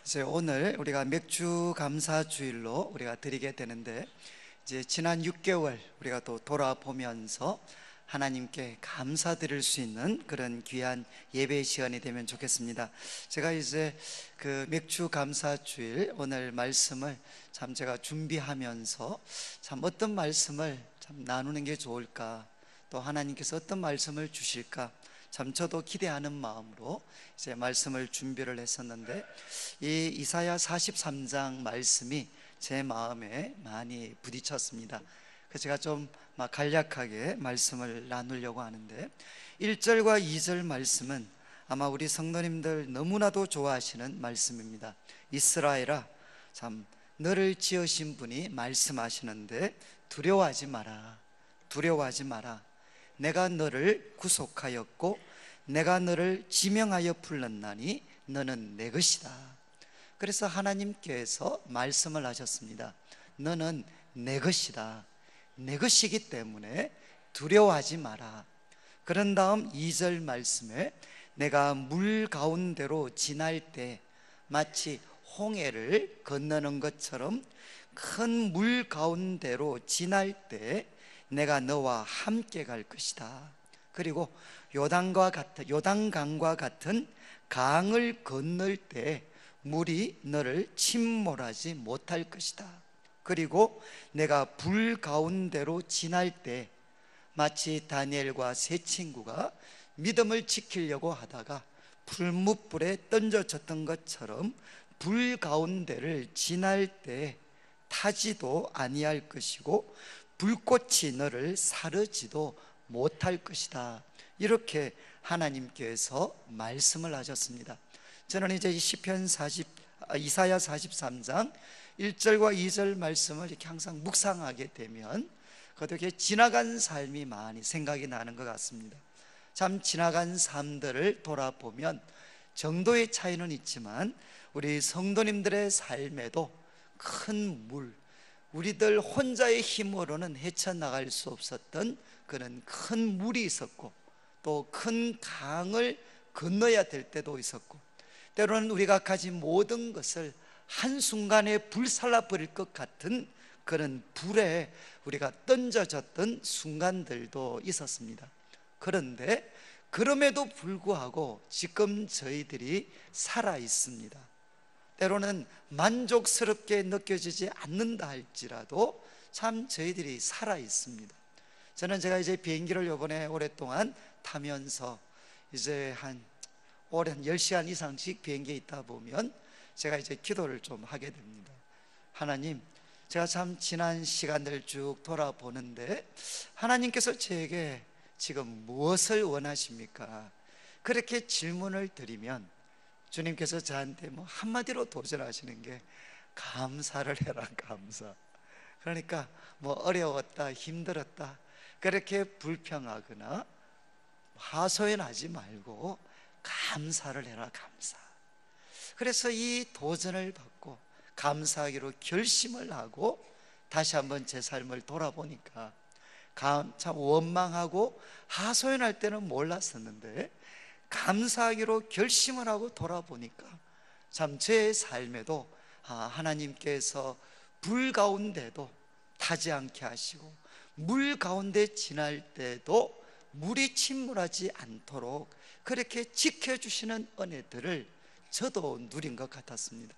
이제 오늘 우리가 맥주 감사 주일로 우리가 드리게 되는데, 이제 지난 6개월 우리가 또 돌아보면서 하나님께 감사드릴 수 있는 그런 귀한 예배 시간이 되면 좋겠습니다. 제가 이제 그 맥주 감사 주일 오늘 말씀을 참 제가 준비하면서 참 어떤 말씀을 참 나누는 게 좋을까, 또 하나님께서 어떤 말씀을 주실까, 참 저도 기대하는 마음으로 이제 말씀을 준비를 했었는데, 이 이사야 43장 말씀이 제 마음에 많이 부딪혔습니다. 그래서 제가 좀 간략하게 말씀을 나누려고 하는데, 1절과 2절 말씀은 아마 우리 성도님들 너무나도 좋아하시는 말씀입니다. 이스라엘아, 참 너를 지으신 분이 말씀하시는데 두려워하지 마라, 두려워하지 마라. 내가 너를 구속하였고 내가 너를 지명하여 불렀나니 너는 내 것이다. 그래서 하나님께서 말씀을 하셨습니다. 너는 내 것이다. 내 것이기 때문에 두려워하지 마라. 그런 다음 2절 말씀에 내가 물 가운데로 지날 때 마치 홍해를 건너는 것처럼 큰 물 가운데로 지날 때 내가 너와 함께 갈 것이다. 그리고 요단강과 같은 강을 건널 때 물이 너를 침몰하지 못할 것이다. 그리고 내가 불 가운데로 지날 때 마치 다니엘과 세 친구가 믿음을 지키려고 하다가 풀무불에 던져졌던 것처럼 불 가운데를 지날 때 타지도 아니할 것이고 불꽃이 너를 사르지도 못할 것이다. 이렇게 하나님께서 말씀을 하셨습니다. 저는 이제 이사야 43장 1절과 2절 말씀을 이렇게 항상 묵상하게 되면 그렇게 지나간 삶이 많이 생각이 나는 것 같습니다. 참 지나간 삶들을 돌아보면 정도의 차이는 있지만 우리 성도님들의 삶에도 큰 물, 우리들 혼자의 힘으로는 헤쳐나갈 수 없었던 그런 큰 물이 있었고, 또 큰 강을 건너야 될 때도 있었고, 때로는 우리가 가진 모든 것을 한순간에 불살라 버릴 것 같은 그런 불에 우리가 던져졌던 순간들도 있었습니다. 그런데 그럼에도 불구하고 지금 저희들이 살아 있습니다. 때로는 만족스럽게 느껴지지 않는다 할지라도 참 저희들이 살아 있습니다. 저는 제가 이제 비행기를 이번에 오랫동안 타면서 이제 한 10시간 이상씩 비행기에 있다 보면 제가 이제 기도를 좀 하게 됩니다. 하나님, 제가 참 지난 시간들 쭉 돌아보는데 하나님께서 저에게 지금 무엇을 원하십니까? 그렇게 질문을 드리면 주님께서 저한테 한마디로 도전하시는 게 감사를 해라, 감사. 그러니까 어려웠다, 힘들었다, 그렇게 불평하거나 하소연하지 말고 감사를 해라, 감사. 그래서 이 도전을 받고 감사하기로 결심을 하고 다시 한번 제 삶을 돌아보니까 참 원망하고 하소연할 때는 몰랐었는데 감사하기로 결심을 하고 돌아보니까 참 제 삶에도 하나님께서 불 가운데도 타지 않게 하시고 물 가운데 지날 때도 물이 침몰하지 않도록 그렇게 지켜주시는 은혜들을 저도 누린 것 같았습니다.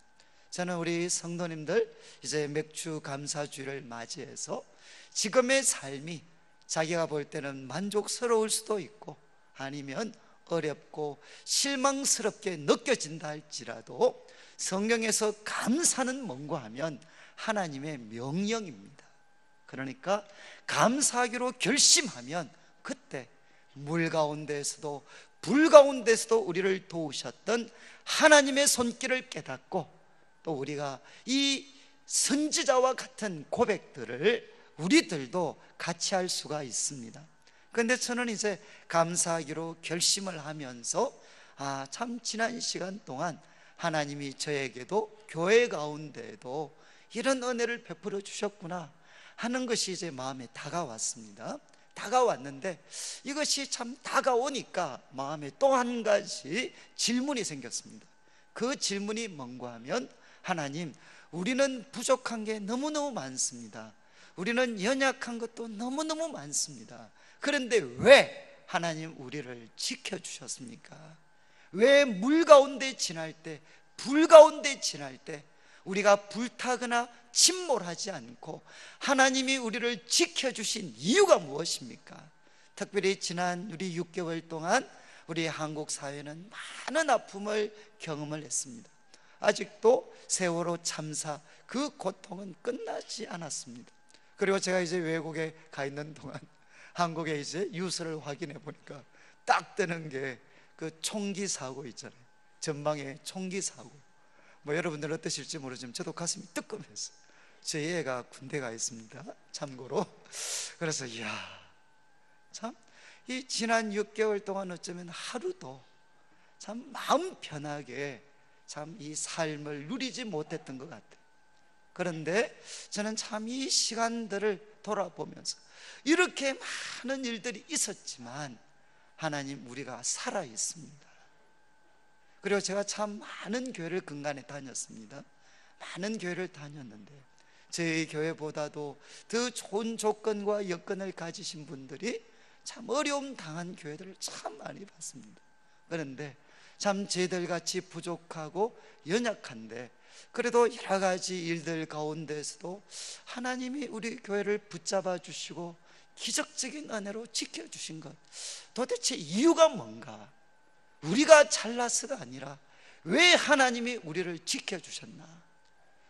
저는 우리 성도님들 이제 맥주 감사주일을 맞이해서 지금의 삶이 자기가 볼 때는 만족스러울 수도 있고 아니면 어렵고 실망스럽게 느껴진다 할지라도 성경에서 감사는 뭔가 하면 하나님의 명령입니다. 그러니까 감사하기로 결심하면 그때 물 가운데에서도 불 가운데서도 우리를 도우셨던 하나님의 손길을 깨닫고 또 우리가 이 선지자와 같은 고백들을 우리들도 같이 할 수가 있습니다. 그런데 저는 이제 감사하기로 결심을 하면서 참 지난 시간 동안 하나님이 저에게도 교회 가운데에도 이런 은혜를 베풀어 주셨구나 하는 것이 이제 마음에 다가왔습니다. 다가왔는데 이것이 참 다가오니까 마음에 또 한 가지 질문이 생겼습니다. 그 질문이 뭔가 하면, 하나님, 우리는 부족한 게 너무너무 많습니다. 우리는 연약한 것도 너무너무 많습니다. 그런데 왜 하나님 우리를 지켜주셨습니까? 왜 물 가운데 지날 때, 불 가운데 지날 때 우리가 불타거나 침몰하지 않고 하나님이 우리를 지켜주신 이유가 무엇입니까? 특별히 지난 우리 6개월 동안 우리 한국 사회는 많은 아픔을 경험을 했습니다. 아직도 세월호 참사 그 고통은 끝나지 않았습니다. 그리고 제가 이제 외국에 가 있는 동안 한국에 이제 뉴스를 확인해 보니까 딱 뜨는 게 그 총기 사고 있잖아요. 전방에 총기 사고. 뭐 여러분들 어떠실지 모르지만 저도 가슴이 뜨끔했어요. 제 애가 군대 가 있습니다, 참고로. 그래서 이야, 참 이 지난 6개월 동안 어쩌면 하루도 참 마음 편하게 참 이 삶을 누리지 못했던 것 같아요. 그런데 저는 참 이 시간들을 돌아보면서 이렇게 많은 일들이 있었지만 하나님, 우리가 살아 있습니다. 그리고 제가 참 많은 교회를 근간에 다녔습니다. 많은 교회를 다녔는데 저희 교회보다도 더 좋은 조건과 여건을 가지신 분들이 참 어려움 당한 교회들을 참 많이 봤습니다. 그런데 참 저희들같이 부족하고 연약한데 그래도 여러 가지 일들 가운데서도 하나님이 우리 교회를 붙잡아 주시고 기적적인 은혜로 지켜주신 것, 도대체 이유가 뭔가? 우리가 잘나서가 아니라 왜 하나님이 우리를 지켜주셨나?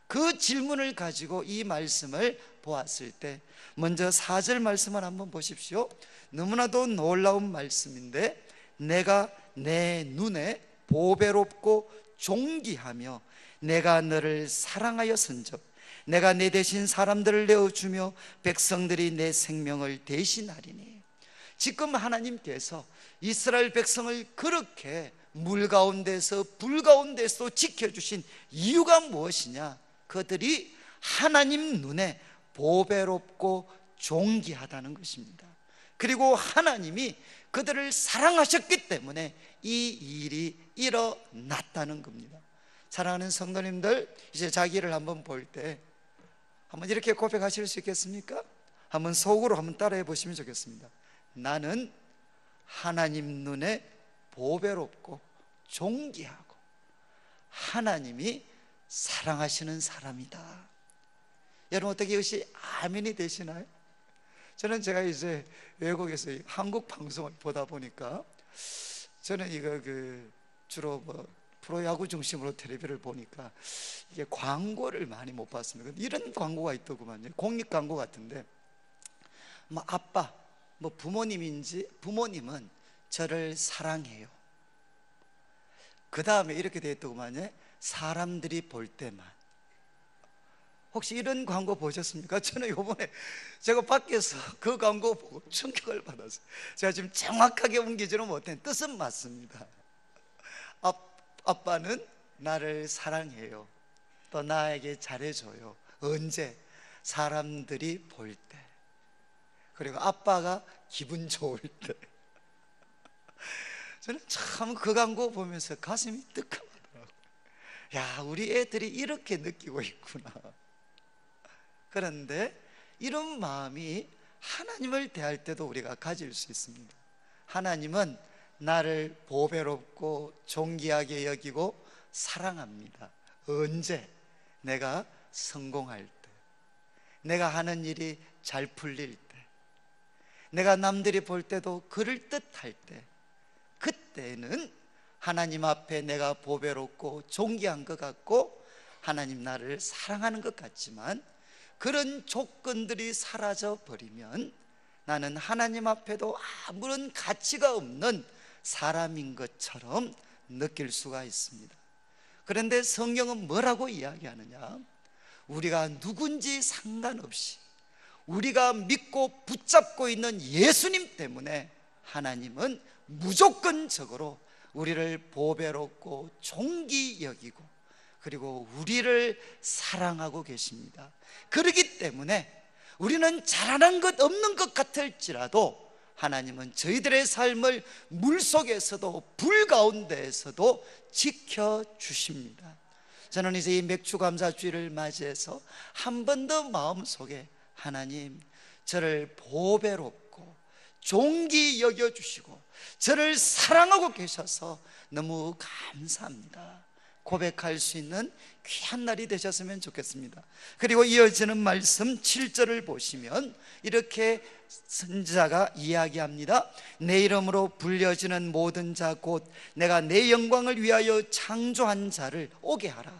그 질문을 가지고 이 말씀을 보았을 때 먼저 4절 말씀을 한번 보십시오. 너무나도 놀라운 말씀인데, 내가 내 눈에 보배롭고 존귀하며 내가 너를 사랑하였은즉 내가 내 대신 사람들을 내어주며 백성들이 내 생명을 대신하리니. 지금 하나님께서 이스라엘 백성을 그렇게 물 가운데서 불 가운데서 지켜주신 이유가 무엇이냐? 그들이 하나님 눈에 보배롭고 존귀하다는 것입니다. 그리고 하나님이 그들을 사랑하셨기 때문에 이 일이 일어났다는 겁니다. 사랑하는 성도님들, 이제 자기를 한번 볼 때 한번 이렇게 고백하실 수 있겠습니까? 한번 속으로 한번 따라해 보시면 좋겠습니다. 나는 하나님 눈에 보배롭고 존귀하고 하나님이 사랑하시는 사람이다. 여러분, 어떻게 이것이 아멘이 되시나요? 저는 제가 이제 외국에서 한국 방송을 보다 보니까 저는 이거 주로 프로야구 중심으로 텔레비를 보니까 이게 광고를 많이 못 봤습니다. 이런 광고가 있더구만요. 공익 광고 같은데, 뭐 아빠, 뭐 부모님은 저를 사랑해요. 그 다음에 이렇게 되어 있더구만요. 사람들이 볼 때만. 혹시 이런 광고 보셨습니까? 저는 이번에 제가 밖에서 그 광고 보고 충격을 받았어요. 제가 지금 정확하게 옮기지는 못했는데 뜻은 맞습니다. 아빠는 나를 사랑해요. 또 나에게 잘해줘요. 언제? 사람들이 볼 때. 그리고 아빠가 기분 좋을 때. 저는 참 그 광고 보면서 가슴이 뜨끔하더라고요. 야, 우리 애들이 이렇게 느끼고 있구나. 그런데 이런 마음이 하나님을 대할 때도 우리가 가질 수 있습니다. 하나님은 나를 보배롭고 존귀하게 여기고 사랑합니다. 언제? 내가 성공할 때, 내가 하는 일이 잘 풀릴 때, 내가 남들이 볼 때도 그럴듯할 때, 그때는 하나님 앞에 내가 보배롭고 존귀한 것 같고 하나님 나를 사랑하는 것 같지만, 그런 조건들이 사라져 버리면 나는 하나님 앞에도 아무런 가치가 없는 사람인 것처럼 느낄 수가 있습니다. 그런데 성경은 뭐라고 이야기하느냐? 우리가 누군지 상관없이 우리가 믿고 붙잡고 있는 예수님 때문에 하나님은 무조건적으로 우리를 보배롭고 존귀 여기고 그리고 우리를 사랑하고 계십니다. 그렇기 때문에 우리는 잘하는 것 없는 것 같을지라도 하나님은 저희들의 삶을 물속에서도 불 가운데에서도 지켜주십니다. 저는 이제 이 맥주감사주의를 맞이해서 한 번 더 마음속에 하나님, 저를 보배롭고 존귀 여겨주시고 저를 사랑하고 계셔서 너무 감사합니다 고백할 수 있는 귀한 날이 되셨으면 좋겠습니다. 그리고 이어지는 말씀 7절을 보시면 이렇게 선지자가 이야기합니다. 내 이름으로 불려지는 모든 자 곧 내가 내 영광을 위하여 창조한 자를 오게 하라.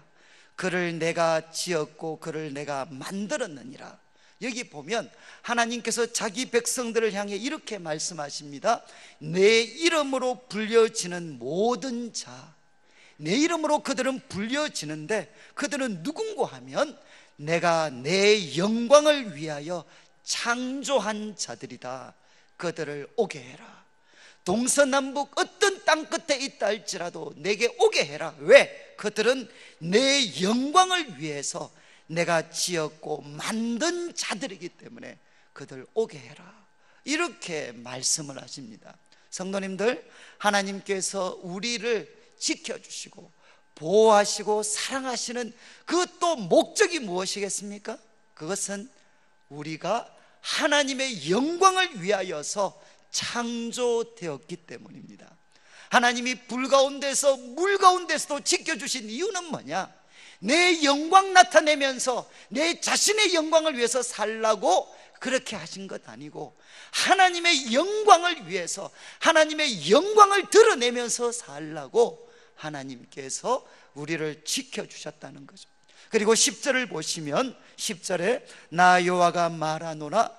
그를 내가 지었고 그를 내가 만들었느니라. 여기 보면 하나님께서 자기 백성들을 향해 이렇게 말씀하십니다. 내 이름으로 불려지는 모든 자, 내 이름으로 그들은 불려지는데 그들은 누군고 하면 내가 내 영광을 위하여 창조한 자들이다. 그들을 오게 해라. 동서남북 어떤 땅 끝에 있다 할지라도 내게 오게 해라. 왜? 그들은 내 영광을 위해서 내가 지었고 만든 자들이기 때문에 그들 오게 해라. 이렇게 말씀을 하십니다. 성도님들, 하나님께서 우리를 지켜주시고 보호하시고 사랑하시는 그 또 목적이 무엇이겠습니까? 그것은 우리가 하나님의 영광을 위하여서 창조되었기 때문입니다. 하나님이 불 가운데서 물 가운데서도 지켜주신 이유는 뭐냐? 내 영광 나타내면서 내 자신의 영광을 위해서 살라고 그렇게 하신 것 아니고 하나님의 영광을 위해서 하나님의 영광을 드러내면서 살라고 하나님께서 우리를 지켜주셨다는 거죠. 그리고 10절을 보시면 10절에 나 여호와가 말하노라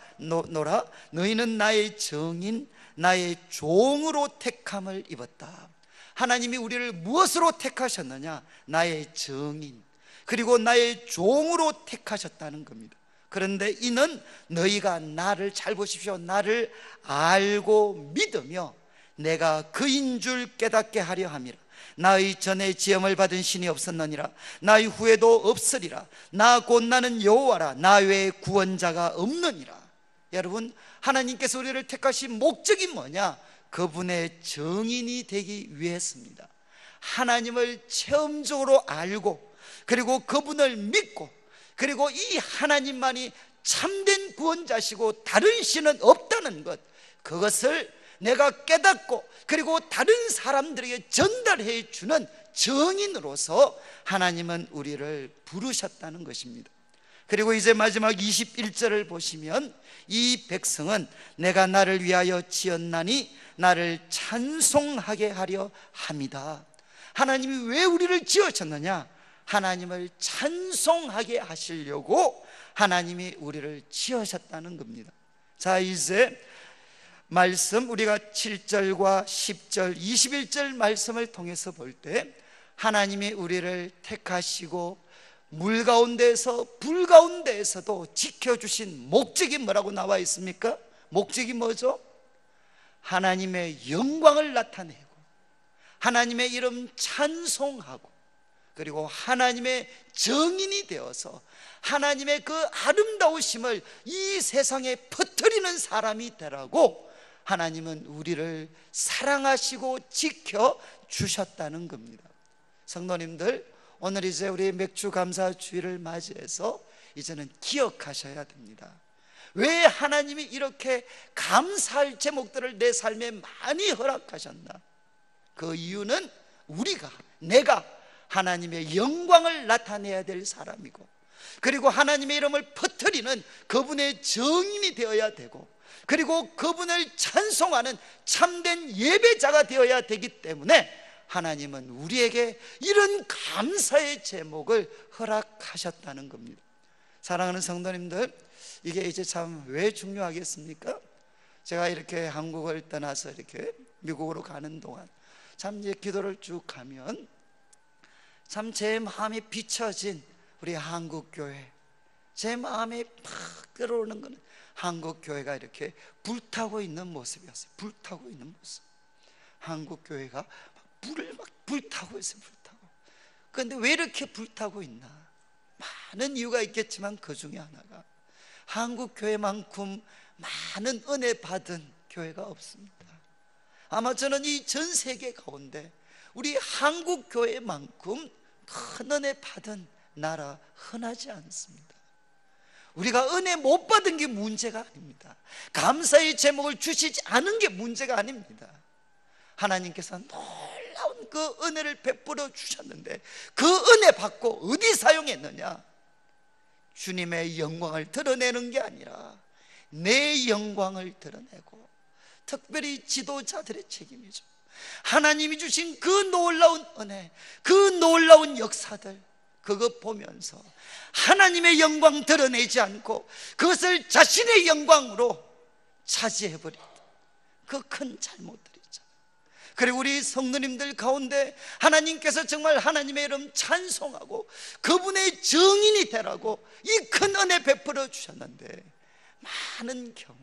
너희는 나의 정인 나의 종으로 택함을 입었다. 하나님이 우리를 무엇으로 택하셨느냐? 나의 정인 그리고 나의 종으로 택하셨다는 겁니다. 그런데 이는 너희가 나를, 잘 보십시오, 나를 알고 믿으며 내가 그인 줄 깨닫게 하려 함이라. 나의 전에 지음을 받은 신이 없었느니라. 나의 후에도 없으리라. 나 곧 나는 여호와라. 나 외에 구원자가 없느니라. 여러분, 하나님께서 우리를 택하신 목적이 뭐냐? 그분의 정인이 되기 위해서입니다. 하나님을 체험적으로 알고 그리고 그분을 믿고 그리고 이 하나님만이 참된 구원자시고 다른 신은 없다는 것, 그것을 내가 깨닫고 그리고 다른 사람들에게 전달해 주는 정인으로서 하나님은 우리를 부르셨다는 것입니다. 그리고 이제 마지막 21절을 보시면 이 백성은 내가 나를 위하여 지었나니 나를 찬송하게 하려 함이다. 하나님이 왜 우리를 지으셨느냐? 하나님을 찬송하게 하시려고 하나님이 우리를 지으셨다는 겁니다. 자, 이제 말씀 우리가 7절과 10절, 21절 말씀을 통해서 볼 때 하나님이 우리를 택하시고 물 가운데에서 불 가운데에서도 지켜주신 목적이 뭐라고 나와 있습니까? 목적이 뭐죠? 하나님의 영광을 나타내고 하나님의 이름 찬송하고 그리고 하나님의 정인이 되어서 하나님의 그 아름다우심을 이 세상에 퍼뜨리는 사람이 되라고 하나님은 우리를 사랑하시고 지켜주셨다는 겁니다. 성도님들, 오늘 이제 우리 맥주감사주의를 맞이해서 이제는 기억하셔야 됩니다. 왜 하나님이 이렇게 감사할 제목들을 내 삶에 많이 허락하셨나? 그 이유는 내가 하나님의 영광을 나타내야 될 사람이고 그리고 하나님의 이름을 퍼뜨리는 그분의 정인이 되어야 되고 그리고 그분을 찬송하는 참된 예배자가 되어야 되기 때문에 하나님은 우리에게 이런 감사의 제목을 허락하셨다는 겁니다. 사랑하는 성도님들, 이게 이제 참 왜 중요하겠습니까? 제가 이렇게 한국을 떠나서 이렇게 미국으로 가는 동안 참 이제 기도를 쭉 가면 참 제 마음에 비춰진 우리 한국교회, 제 마음에 팍 끌어오는 것은 한국교회가 이렇게 불타고 있는 모습이었어요. 불타고 있는 모습. 한국교회가 불을 막 불타고 있어요. 불타고. 그런데 왜 이렇게 불타고 있나? 많은 이유가 있겠지만 그 중에 하나가 한국교회만큼 많은 은혜 받은 교회가 없습니다. 아마 저는 이 전 세계 가운데 우리 한국 교회만큼 큰 은혜 받은 나라 흔하지 않습니다. 우리가 은혜 못 받은 게 문제가 아닙니다. 감사의 제목을 주시지 않은 게 문제가 아닙니다. 하나님께서 놀라운 그 은혜를 베풀어 주셨는데 그 은혜 받고 어디 사용했느냐? 주님의 영광을 드러내는 게 아니라 내 영광을 드러내고, 특별히 지도자들의 책임이죠. 하나님이 주신 그 놀라운 은혜, 그 놀라운 역사들, 그거 보면서 하나님의 영광 드러내지 않고 그것을 자신의 영광으로 차지해버린 그 큰 잘못들이죠. 그리고 우리 성도님들 가운데 하나님께서 정말 하나님의 이름 찬송하고 그분의 증인이 되라고 이 큰 은혜 베풀어 주셨는데, 많은 경우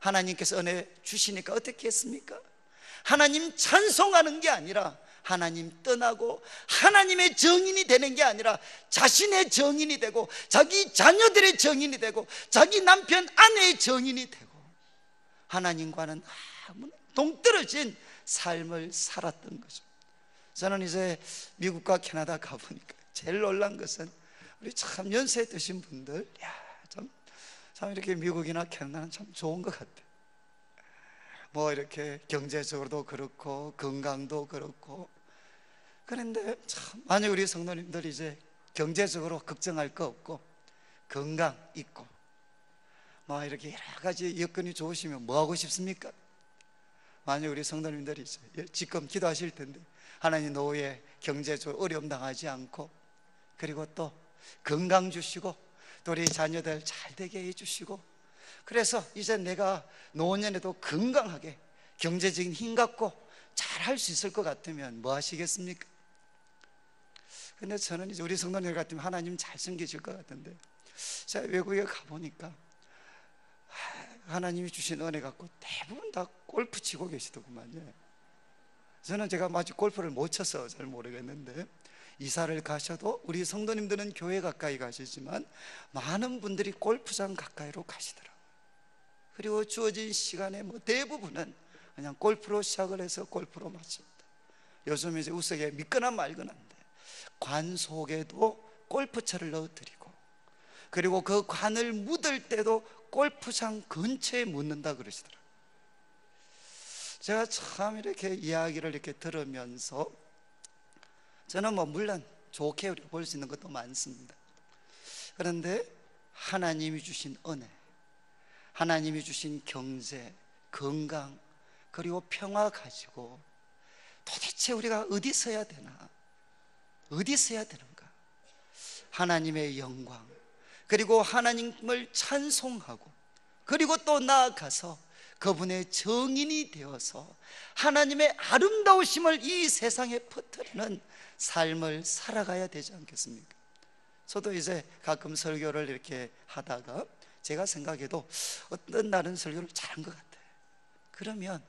하나님께서 은혜 주시니까 어떻게 했습니까? 하나님 찬송하는 게 아니라 하나님 떠나고 하나님의 정인이 되는 게 아니라 자신의 정인이 되고 자기 자녀들의 정인이 되고 자기 남편 아내의 정인이 되고 하나님과는 아무 동떨어진 삶을 살았던 거죠. 저는 이제 미국과 캐나다 가보니까 제일 놀란 것은 우리 참 연세 드신 분들, 참 이렇게 미국이나 캐나다는 참 좋은 것 같아요. 뭐 이렇게 경제적으로도 그렇고 건강도 그렇고. 그런데 참 만약 우리 성도님들이 이제 경제적으로 걱정할 거 없고 건강 있고 뭐 이렇게 여러 가지 여건이 좋으시면 뭐 하고 싶습니까? 만약 우리 성도님들이 이제 지금 기도하실 텐데 하나님 노후에 경제적으로 어려움 당하지 않고, 그리고 또 건강 주시고 또 우리 자녀들 잘 되게 해주시고, 그래서 이제 내가 노년에도 건강하게 경제적인 힘 갖고 잘 할 수 있을 것 같으면 뭐 하시겠습니까? 근데 저는 이제 우리 성도님들 같으면 하나님 잘 섬기실 것 같은데, 제가 외국에 가보니까 하나님이 주신 은혜 갖고 대부분 다 골프 치고 계시더구만요. 저는 제가 아직 골프를 못 쳐서 잘 모르겠는데, 이사를 가셔도 우리 성도님들은 교회 가까이 가시지만 많은 분들이 골프장 가까이로 가시더라고요. 그리고 주어진 시간에 뭐 대부분은 그냥 골프로 시작을 해서 골프로 마칩니다. 요즘 이제 우스개 믿거나 말거나인데 관 속에도 골프채를 넣어드리고, 그리고 그 관을 묻을 때도 골프장 근처에 묻는다 그러시더라고요. 제가 참 이렇게 이야기를 이렇게 들으면서 저는 뭐 물론 좋게 우리가 볼 수 있는 것도 많습니다. 그런데 하나님이 주신 은혜, 하나님이 주신 경제, 건강, 그리고 평화 가지고 도대체 우리가 어디 서야 되나? 어디 서야 되는가? 하나님의 영광, 그리고 하나님을 찬송하고, 그리고 또 나아가서 그분의 정인이 되어서 하나님의 아름다우심을 이 세상에 퍼뜨리는 삶을 살아가야 되지 않겠습니까? 저도 이제 가끔 설교를 이렇게 하다가 제가 생각해도 어떤 날은 설교를 잘한 것 같아요. 그러면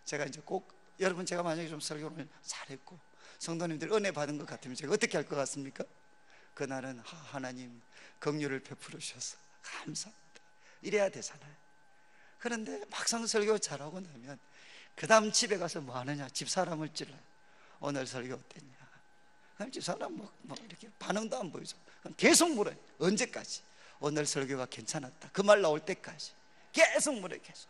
제가 이제 꼭, 여러분 제가 만약에 좀 설교를 잘했고 성도님들 은혜 받은 것 같으면 제가 어떻게 할 것 같습니까? 그날은 하나님 긍휼을 베풀어 주셔서 감사합니다 이래야 되잖아요. 그런데 막상 설교 잘하고 나면 그 다음 집에 가서 뭐 하느냐? 집사람을 찔러요. 오늘 설교 어땠냐? 그럼 집사람 뭐 이렇게 반응도 안 보이죠. 그럼 계속 물어요. 언제까지? 오늘 설교가 괜찮았다 그 말 나올 때까지 계속 물어요. 계속.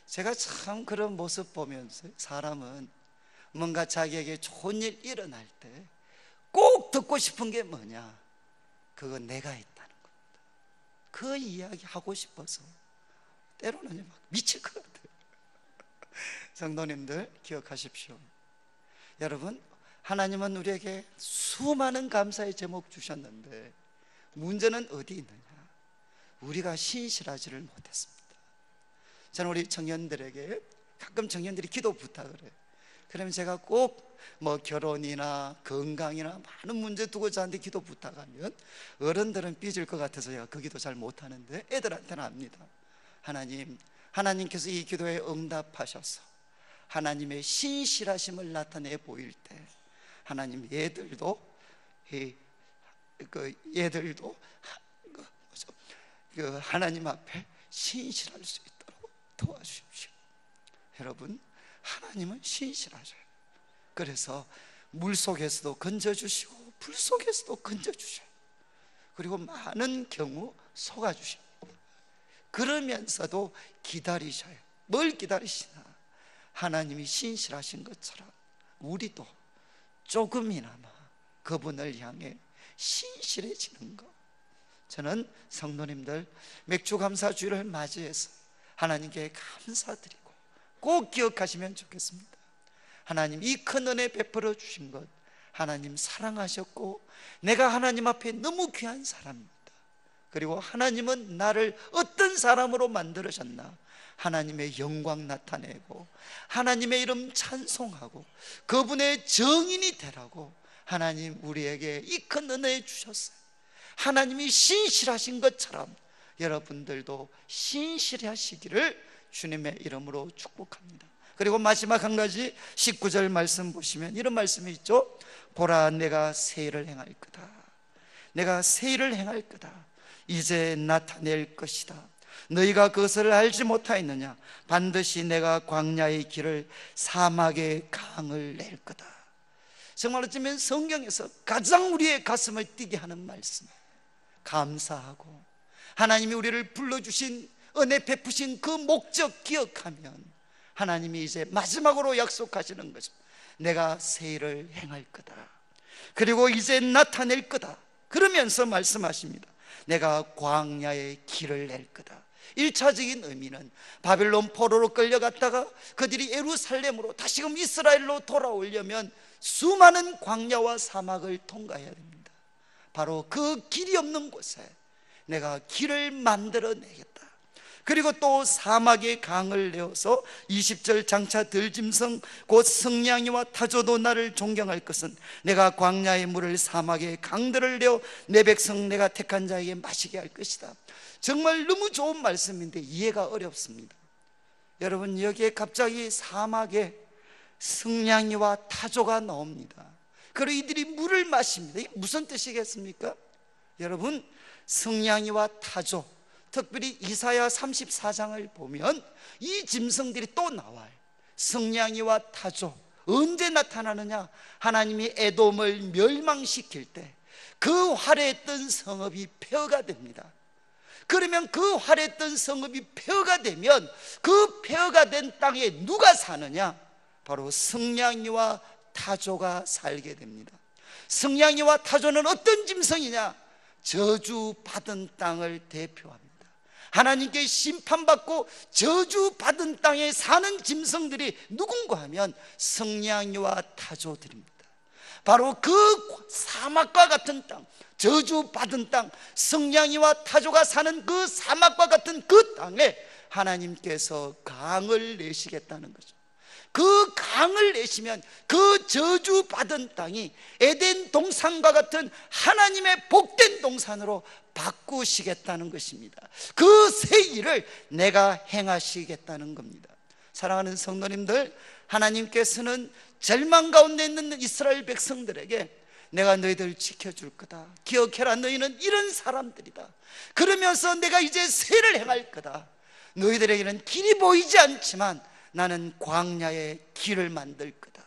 제가 참 그런 모습 보면서 사람은 뭔가 자기에게 좋은 일 일어날 때 꼭 듣고 싶은 게 뭐냐? 그건 내가 했다는 겁니다. 그 이야기 하고 싶어서 때로는 막 미칠 것 같아요. 성도님들 기억하십시오. 여러분, 하나님은 우리에게 수많은 감사의 제목 주셨는데 문제는 어디 있느냐? 우리가 신실하지를 못했습니다. 저는 우리 청년들에게 가끔 청년들이 기도 부탁을 해요. 그러면 제가 꼭 뭐 결혼이나 건강이나 많은 문제 두고 저한테 기도 부탁하면 어른들은 삐질 것 같아서 제가 그 기도 잘 못하는데 애들한테는 압니다. 하나님께서 이 기도에 응답하셔서 하나님의 신실하심을 나타내 보일 때 하나님 얘들도 하나님 앞에 신실할 수 있도록 도와주십시오. 여러분, 하나님은 신실하셔요. 그래서 물 속에서도 건져주시고 불 속에서도 건져주셔요. 그리고 많은 경우 속아주십니다. 그러면서도 기다리셔요. 뭘 기다리시나? 하나님이 신실하신 것처럼 우리도 조금이나마 그분을 향해 신실해지는 것. 저는 성도님들 맥주 감사주일을 맞이해서 하나님께 감사드리고 꼭 기억하시면 좋겠습니다. 하나님 이 큰 은혜 베풀어 주신 것, 하나님 사랑하셨고 내가 하나님 앞에 너무 귀한 사람입니다. 그리고 하나님은 나를 어떤 사람으로 만들으셨나? 하나님의 영광 나타내고 하나님의 이름 찬송하고 그분의 정인이 되라고 하나님 우리에게 이 큰 은혜 주셨어요. 하나님이 신실하신 것처럼 여러분들도 신실하시기를 주님의 이름으로 축복합니다. 그리고 마지막 한 가지 19절 말씀 보시면 이런 말씀이 있죠. 보라, 내가 새 일을 행할 거다. 내가 새 일을 행할 거다. 이제 나타낼 것이다. 너희가 그것을 알지 못하였느냐? 반드시 내가 광야의 길을 사막의 강을 낼 거다. 정말 어쩌면 성경에서 가장 우리의 가슴을 뛰게 하는 말씀, 감사하고 하나님이 우리를 불러주신 은혜 베푸신 그 목적 기억하면 하나님이 이제 마지막으로 약속하시는 거죠. 내가 새 일을 행할 거다. 그리고 이제 나타낼 거다. 그러면서 말씀하십니다. 내가 광야의 길을 낼 거다. 1차적인 의미는 바빌론 포로로 끌려갔다가 그들이 예루살렘으로 다시금 이스라엘로 돌아오려면 수많은 광야와 사막을 통과해야 됩니다. 바로 그 길이 없는 곳에 내가 길을 만들어내겠다. 그리고 또 사막의 강을 내어서 20절 장차 들짐승 곧 승냥이와 타조도 나를 존경할 것은 내가 광야의 물을 사막의 강들을 내어 내 백성 내가 택한 자에게 마시게 할 것이다. 정말 너무 좋은 말씀인데 이해가 어렵습니다. 여러분, 여기에 갑자기 사막에 승냥이와 타조가 나옵니다. 그리고 이들이 물을 마십니다. 이게 무슨 뜻이겠습니까? 여러분, 승냥이와 타조, 특별히 이사야 34장을 보면 이 짐승들이 또 나와요. 승냥이와 타조, 언제 나타나느냐? 하나님이 에돔을 멸망시킬 때 그 화려했던 성읍이 폐허가 됩니다. 그러면 그 화려했던 성읍이 폐허가 되면 그 폐허가 된 땅에 누가 사느냐? 바로 승냥이와 타조가 살게 됩니다. 승냥이와 타조는 어떤 짐승이냐? 저주받은 땅을 대표합니다. 하나님께 심판받고 저주받은 땅에 사는 짐승들이 누군가 하면 승냥이와 타조들입니다. 바로 그 사막과 같은 땅, 저주받은 땅, 승냥이와 타조가 사는 그 사막과 같은 그 땅에 하나님께서 강을 내시겠다는 거죠. 그 강을 내시면 그 저주받은 땅이 에덴 동산과 같은 하나님의 복된 동산으로 바꾸시겠다는 것입니다. 그 새 일을 내가 행하시겠다는 겁니다. 사랑하는 성도님들, 하나님께서는 절망 가운데 있는 이스라엘 백성들에게 내가 너희들 지켜줄 거다. 기억해라, 너희는 이런 사람들이다. 그러면서 내가 이제 새를 행할 거다. 너희들에게는 길이 보이지 않지만 나는 광야의 길을 만들 거다.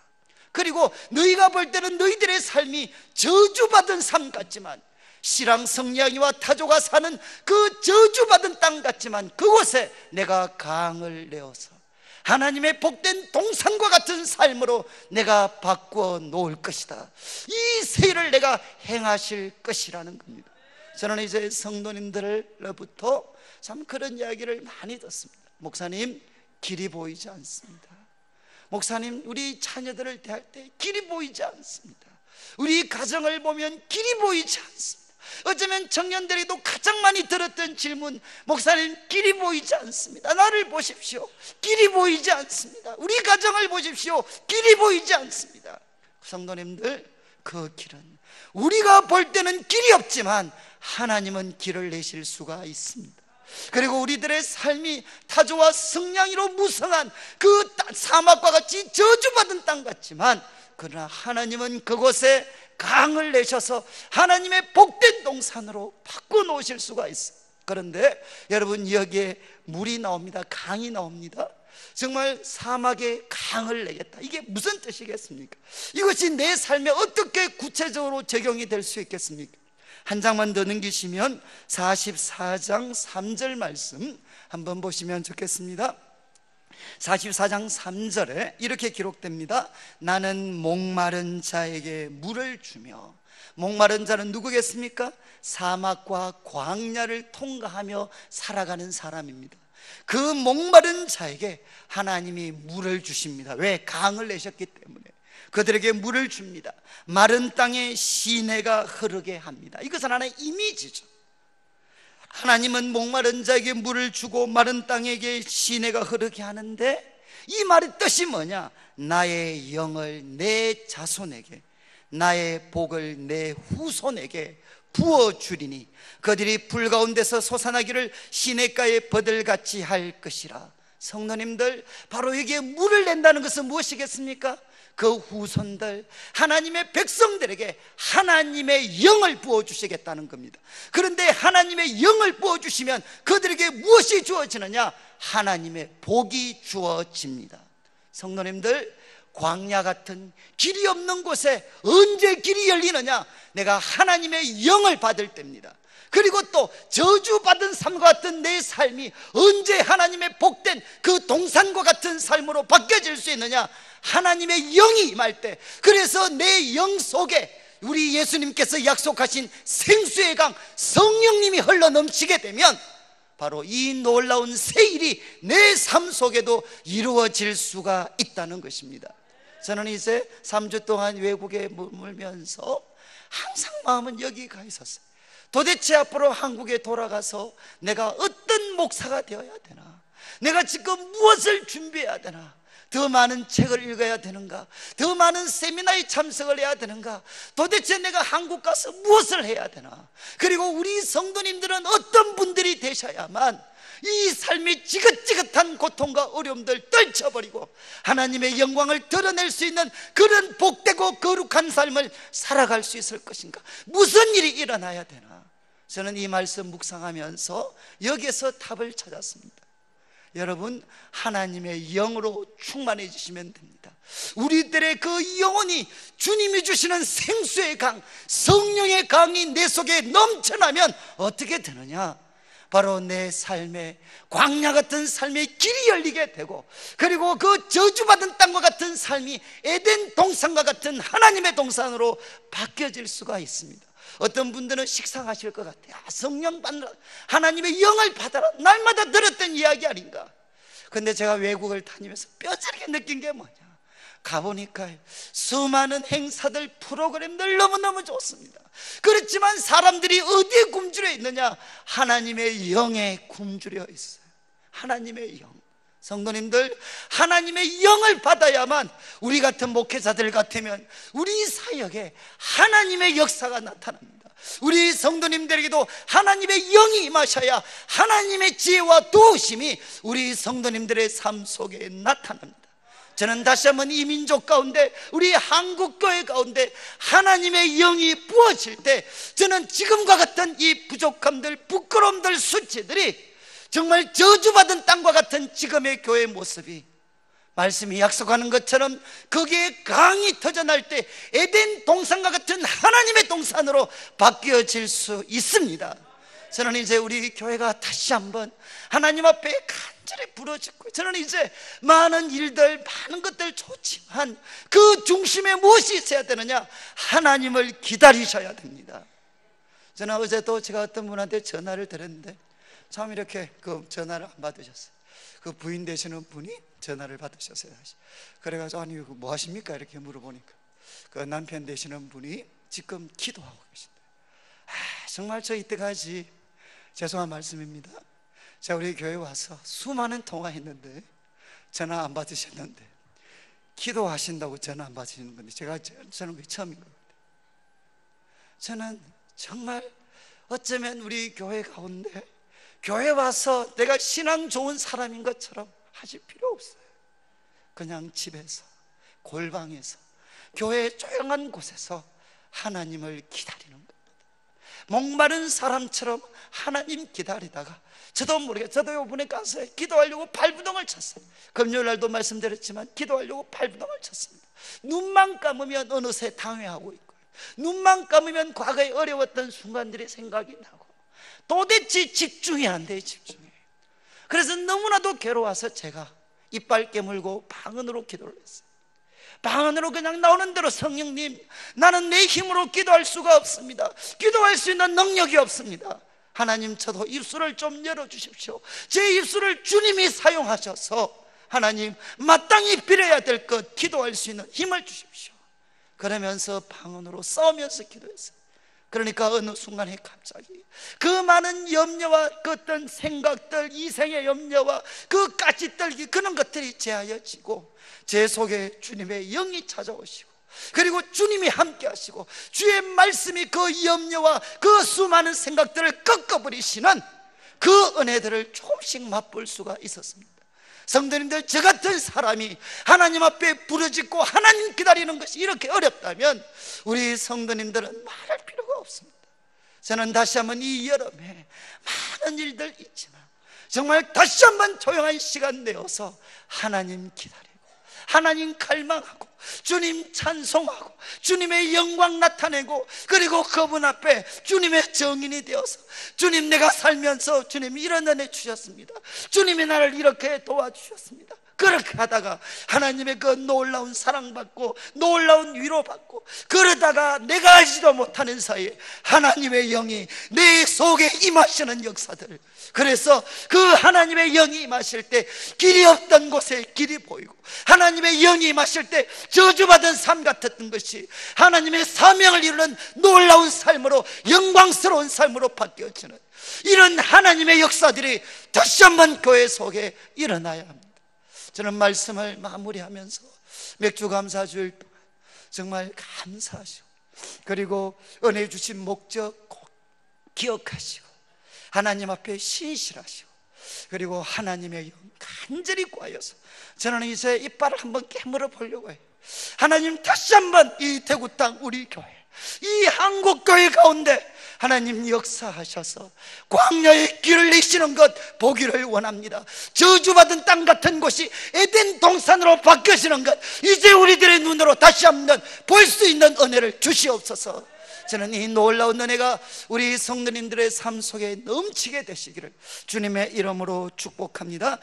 그리고 너희가 볼 때는 너희들의 삶이 저주받은 삶 같지만, 시랑 승냥이와 타조가 사는 그 저주받은 땅 같지만 그곳에 내가 강을 내어서 하나님의 복된 동산과 같은 삶으로 내가 바꾸어 놓을 것이다. 이 새를 내가 행하실 것이라는 겁니다. 저는 이제 성도님들로부터 참 그런 이야기를 많이 듣습니다. 목사님, 길이 보이지 않습니다. 목사님, 우리 자녀들을 대할 때 길이 보이지 않습니다. 우리 가정을 보면 길이 보이지 않습니다. 어쩌면 청년들이도 가장 많이 들었던 질문, 목사님, 길이 보이지 않습니다. 나를 보십시오. 길이 보이지 않습니다. 우리 가정을 보십시오. 길이 보이지 않습니다. 성도님들, 그 길은 우리가 볼 때는 길이 없지만 하나님은 길을 내실 수가 있습니다. 그리고 우리들의 삶이 타조와 승냥이로 무성한 그 사막과 같이 저주받은 땅 같지만, 그러나 하나님은 그곳에 강을 내셔서 하나님의 복된 동산으로 바꿔 놓으실 수가 있어요. 그런데 여러분, 여기에 물이 나옵니다. 강이 나옵니다. 정말 사막에 강을 내겠다, 이게 무슨 뜻이겠습니까? 이것이 내 삶에 어떻게 구체적으로 적용이 될 수 있겠습니까? 한 장만 더 넘기시면 44장 3절 말씀 한번 보시면 좋겠습니다. 44장 3절에 이렇게 기록됩니다. 나는 목마른 자에게 물을 주며. 목마른 자는 누구겠습니까? 사막과 광야를 통과하며 살아가는 사람입니다. 그 목마른 자에게 하나님이 물을 주십니다. 왜? 강을 내셨기 때문에 그들에게 물을 줍니다. 마른 땅에 시내가 흐르게 합니다. 이것은 하나의 이미지죠. 하나님은 목마른 자에게 물을 주고 마른 땅에게 시내가 흐르게 하는데, 이 말의 뜻이 뭐냐? 나의 영을 내 자손에게, 나의 복을 내 후손에게 부어주리니 그들이 불 가운데서 솟아나기를 시냇가에 버들같이 할 것이라. 성도님들, 바로 여기에 물을 낸다는 것은 무엇이겠습니까? 그 후손들, 하나님의 백성들에게 하나님의 영을 부어주시겠다는 겁니다. 그런데 하나님의 영을 부어주시면 그들에게 무엇이 주어지느냐? 하나님의 복이 주어집니다. 성도님들, 광야 같은 길이 없는 곳에 언제 길이 열리느냐? 내가 하나님의 영을 받을 때입니다. 그리고 또 저주받은 삶과 같은 내 삶이 언제 하나님의 복된 그 동산과 같은 삶으로 바뀌어질 수 있느냐? 하나님의 영이 임할 때. 그래서 내 영 속에 우리 예수님께서 약속하신 생수의 강 성령님이 흘러넘치게 되면 바로 이 놀라운 새 일이 내 삶 속에도 이루어질 수가 있다는 것입니다. 저는 이제 3주 동안 외국에 머물면서 항상 마음은 여기 가 있었어요. 도대체 앞으로 한국에 돌아가서 내가 어떤 목사가 되어야 되나? 내가 지금 무엇을 준비해야 되나? 더 많은 책을 읽어야 되는가? 더 많은 세미나에 참석을 해야 되는가? 도대체 내가 한국 가서 무엇을 해야 되나? 그리고 우리 성도님들은 어떤 분들이 되셔야만 이 삶의 지긋지긋한 고통과 어려움들 떨쳐버리고 하나님의 영광을 드러낼 수 있는 그런 복되고 거룩한 삶을 살아갈 수 있을 것인가? 무슨 일이 일어나야 되나? 저는 이 말씀 묵상하면서 여기에서 답을 찾았습니다. 여러분, 하나님의 영으로 충만해지시면 됩니다. 우리들의 그 영혼이 주님이 주시는 생수의 강, 성령의 강이 내 속에 넘쳐나면 어떻게 되느냐? 바로 내 삶에 광야 같은 삶의 길이 열리게 되고, 그리고 그 저주받은 땅과 같은 삶이 에덴 동산과 같은 하나님의 동산으로 바뀌어질 수가 있습니다. 어떤 분들은 식상하실 것 같아요. 성령 받느라, 하나님의 영을 받아라, 날마다 들었던 이야기 아닌가? 근데 제가 외국을 다니면서 뼈저리게 느낀 게 뭐냐? 가보니까 수많은 행사들, 프로그램들 너무너무 좋습니다. 그렇지만 사람들이 어디에 굶주려 있느냐? 하나님의 영에 굶주려 있어요. 하나님의 영. 성도님들, 하나님의 영을 받아야만 우리 같은 목회자들 같으면 우리 사역에 하나님의 역사가 나타납니다. 우리 성도님들에게도 하나님의 영이 임하셔야 하나님의 지혜와 도우심이 우리 성도님들의 삶 속에 나타납니다. 저는 다시 한번 이 민족 가운데, 우리 한국교회 가운데 하나님의 영이 부어질 때 저는 지금과 같은 이 부족함들, 부끄러움들, 수치들이 정말 저주받은 땅과 같은 지금의 교회의 모습이 말씀이 약속하는 것처럼 거기에 강이 터져날 때 에덴 동산과 같은 하나님의 동산으로 바뀌어질 수 있습니다. 저는 이제 우리 교회가 다시 한번 하나님 앞에 간절히 부르짖고, 저는 이제 많은 일들, 많은 것들 좋지만 그 중심에 무엇이 있어야 되느냐? 하나님을 기다리셔야 됩니다. 저는 어제도 제가 어떤 분한테 전화를 드렸는데 참 이렇게 그 전화를 안 받으셨어요. 그 부인 되시는 분이 전화를 받으셨어요. 다시. 그래가지고 아니 뭐 하십니까? 이렇게 물어보니까 그 남편 되시는 분이 지금 기도하고 계신대요. 정말 저 이때까지 죄송한 말씀입니다. 제가 우리 교회 와서 수많은 통화했는데 전화 안 받으셨는데 기도하신다고 전화 안 받으시는 건데 저는 그게 처음인 것 같아요. 저는 정말 어쩌면 우리 교회 가운데 교회 와서 내가 신앙 좋은 사람인 것처럼 하실 필요 없어요. 그냥 집에서, 골방에서, 교회 조용한 곳에서 하나님을 기다리는 겁니다. 목마른 사람처럼 하나님 기다리다가 저도 모르게 저도 요번에 가서 기도하려고 발부동을 쳤어요. 금요일 날도 말씀드렸지만 기도하려고 발부동을 쳤습니다. 눈만 감으면 어느새 당회하고 있고, 눈만 감으면 과거에 어려웠던 순간들이 생각이 나고, 도대체 집중이 안 돼요. 집중이. 그래서 너무나도 괴로워서 제가 이빨 깨물고 방언으로 기도를 했어요. 방언으로 그냥 나오는 대로, 성령님, 나는 내 힘으로 기도할 수가 없습니다. 기도할 수 있는 능력이 없습니다. 하나님, 저도 입술을 좀 열어주십시오. 제 입술을 주님이 사용하셔서 하나님, 마땅히 빌어야 될 것 기도할 수 있는 힘을 주십시오. 그러면서 방언으로 싸우면서 기도했어요. 그러니까 어느 순간에 갑자기 그 많은 염려와 그 어떤 생각들, 이생의 염려와 그 까치떨기, 그런 것들이 제하여지고 제 속에 주님의 영이 찾아오시고, 그리고 주님이 함께 하시고 주의 말씀이 그 염려와 그 수많은 생각들을 꺾어버리시는 그 은혜들을 조금씩 맛볼 수가 있었습니다. 성도님들, 저 같은 사람이 하나님 앞에 부르짖고 하나님 기다리는 것이 이렇게 어렵다면 우리 성도님들은 말할 필요가 없습니다. 저는 다시 한번 이 여름에 많은 일들 있지만 정말 다시 한번 조용한 시간 내어서 하나님 기다리고, 하나님 갈망하고, 주님 찬송하고, 주님의 영광 나타내고, 그리고 그분 앞에 주님의 증인이 되어서, 주님, 내가 살면서 주님 이런 은혜 주셨습니다. 주님이 나를 이렇게 도와주셨습니다. 그렇게 하다가 하나님의 그 놀라운 사랑받고 놀라운 위로받고, 그러다가 내가 알지도 못하는 사이에 하나님의 영이 내 속에 임하시는 역사들. 그래서 그 하나님의 영이 임하실 때 길이 없던 곳에 길이 보이고, 하나님의 영이 임하실 때 저주받은 삶 같았던 것이 하나님의 사명을 이루는 놀라운 삶으로, 영광스러운 삶으로 바뀌어지는 이런 하나님의 역사들이 다시 한번 교회 속에 일어나야 합니다. 저는 말씀을 마무리하면서 맥주 감사주일 동안 정말 감사하시고, 그리고 은혜 주신 목적 꼭 기억하시고, 하나님 앞에 신실하시고, 그리고 하나님의 영 간절히 구하여서 저는 이제 이빨을 한번 깨물어 보려고 해요. 하나님, 다시 한번 이 대구 땅 우리 교회, 이 한국교회 가운데 하나님 역사하셔서 광야의 길을 내시는 것 보기를 원합니다. 저주받은 땅 같은 곳이 에덴 동산으로 바뀌어지는 것 이제 우리들의 눈으로 다시 한번 볼 수 있는 은혜를 주시옵소서. 저는 이 놀라운 은혜가 우리 성도님들의 삶 속에 넘치게 되시기를 주님의 이름으로 축복합니다.